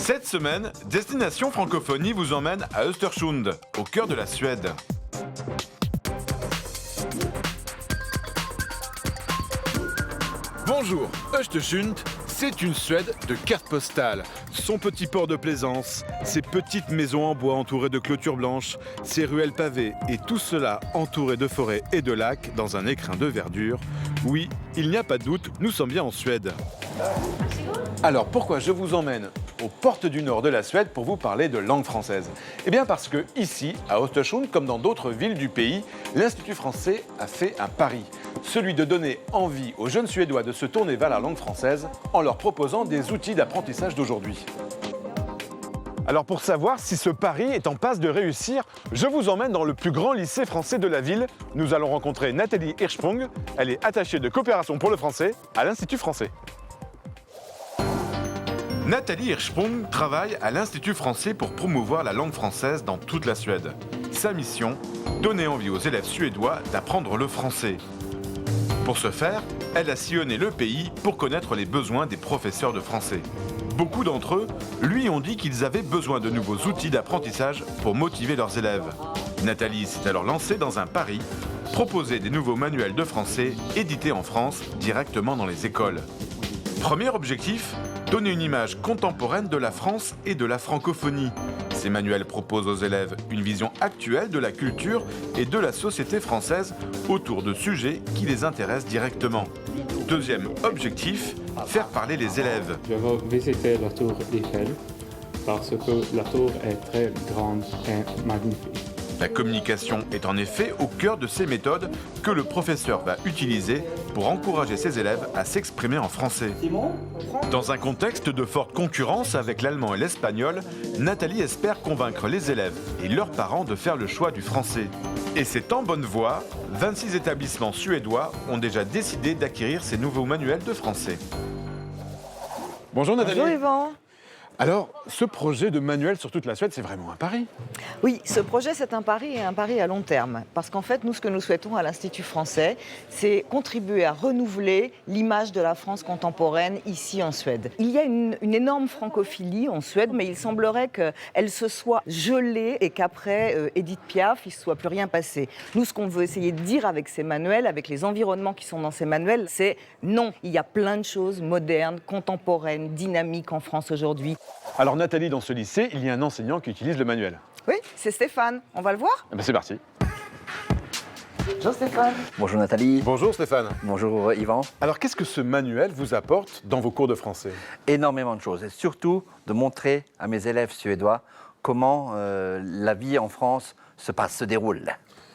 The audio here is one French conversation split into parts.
Cette semaine, Destination Francophonie vous emmène à Östersund, au cœur de la Suède. Bonjour, Östersund, c'est une Suède de carte postale. Son petit port de plaisance, ses petites maisons en bois entourées de clôtures blanches, ses ruelles pavées et tout cela entouré de forêts et de lacs dans un écrin de verdure. Oui, il n'y a pas de doute, nous sommes bien en Suède. Alors pourquoi je vous emmène aux portes du nord de la Suède pour vous parler de langue française? Eh bien parce que ici, à Östersund, comme dans d'autres villes du pays, l'Institut français a fait un pari. Celui de donner envie aux jeunes Suédois de se tourner vers la langue française en leur proposant des outils d'apprentissage d'aujourd'hui. Alors pour savoir si ce pari est en passe de réussir, je vous emmène dans le plus grand lycée français de la ville. Nous allons rencontrer Nathalie Hirschsprung. Elle est attachée de coopération pour le français à l'Institut français. Nathalie Hirschsprung travaille à l'Institut français pour promouvoir la langue française dans toute la Suède. Sa mission, donner envie aux élèves suédois d'apprendre le français. Pour ce faire, elle a sillonné le pays pour connaître les besoins des professeurs de français. Beaucoup d'entre eux lui ont dit qu'ils avaient besoin de nouveaux outils d'apprentissage pour motiver leurs élèves. Nathalie s'est alors lancée dans un pari, proposer des nouveaux manuels de français édités en France directement dans les écoles. Premier objectif, donner une image contemporaine de la France et de la francophonie. Ces manuels proposent aux élèves une vision actuelle de la culture et de la société française autour de sujets qui les intéressent directement. Deuxième objectif, faire parler les élèves. Je vais visiter la tour Eiffel parce que la tour est très grande et magnifique. La communication est en effet au cœur de ces méthodes que le professeur va utiliser pour encourager ses élèves à s'exprimer en français. Dans un contexte de forte concurrence avec l'allemand et l'espagnol, Nathalie espère convaincre les élèves et leurs parents de faire le choix du français. Et c'est en bonne voie, 26 établissements suédois ont déjà décidé d'acquérir ces nouveaux manuels de français. Bonjour Nathalie. Bonjour Yvan. Alors, ce projet de manuel sur toute la Suède, c'est vraiment un pari? Oui, ce projet, c'est un pari et un pari à long terme. Parce qu'en fait, nous, ce que nous souhaitons à l'Institut français, c'est contribuer à renouveler l'image de la France contemporaine ici en Suède. Il y a une énorme francophilie en Suède, mais il semblerait qu'elle se soit gelée et qu'après Édith Piaf, il ne soit plus rien passé. Nous, ce qu'on veut essayer de dire avec ces manuels, avec les environnements qui sont dans ces manuels, c'est non, il y a plein de choses modernes, contemporaines, dynamiques en France aujourd'hui. Alors Nathalie, dans ce lycée, il y a un enseignant qui utilise le manuel. Oui, c'est Stéphane. On va le voir? Eh ben, c'est parti. Bonjour Stéphane. Bonjour Nathalie. Bonjour Stéphane. Bonjour Yvan. Alors qu'est-ce que ce manuel vous apporte dans vos cours de français? Énormément de choses et surtout de montrer à mes élèves suédois comment la vie en France se déroule.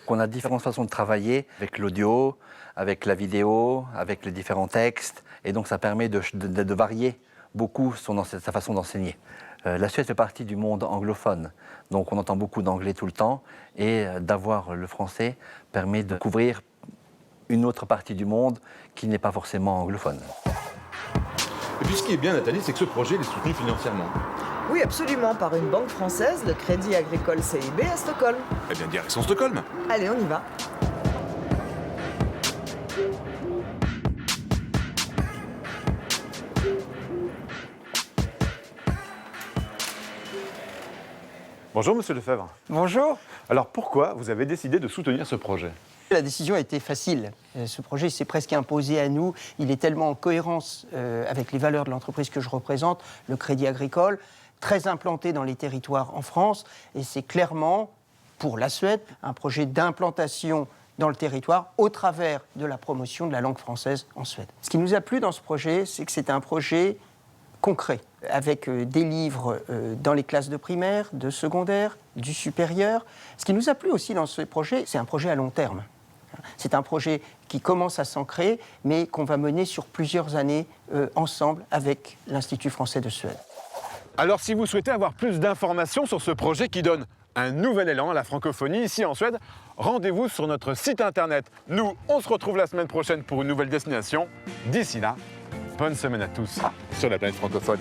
Qu'on a différentes façons de travailler avec l'audio, avec la vidéo, avec les différents textes et donc ça permet de varier beaucoup sa façon d'enseigner. La Suède fait partie du monde anglophone, donc on entend beaucoup d'anglais tout le temps, et d'avoir le français permet de couvrir une autre partie du monde qui n'est pas forcément anglophone. Et puis ce qui est bien Nathalie, c'est que ce projet est soutenu financièrement. Oui, absolument, par une banque française, le Crédit Agricole CIB à Stockholm. Eh bien direction Stockholm. Allez, on y va. Bonjour Monsieur Lefebvre. Bonjour. Alors pourquoi vous avez décidé de soutenir ce projet? La décision a été facile. Ce projet s'est presque imposé à nous. Il est tellement en cohérence avec les valeurs de l'entreprise que je représente, le Crédit Agricole, très implanté dans les territoires en France. Et c'est clairement, pour la Suède, un projet d'implantation dans le territoire au travers de la promotion de la langue française en Suède. Ce qui nous a plu dans ce projet, c'est que c'est un projet concret, avec des livres dans les classes de primaire, de secondaire, du supérieur. Ce qui nous a plu aussi dans ce projet, c'est un projet à long terme. C'est un projet qui commence à s'ancrer, mais qu'on va mener sur plusieurs années ensemble avec l'Institut français de Suède. Alors si vous souhaitez avoir plus d'informations sur ce projet qui donne un nouvel élan à la francophonie ici en Suède, rendez-vous sur notre site internet. Nous, on se retrouve la semaine prochaine pour une nouvelle destination. D'ici là, bonne semaine à tous sur la planète francophone.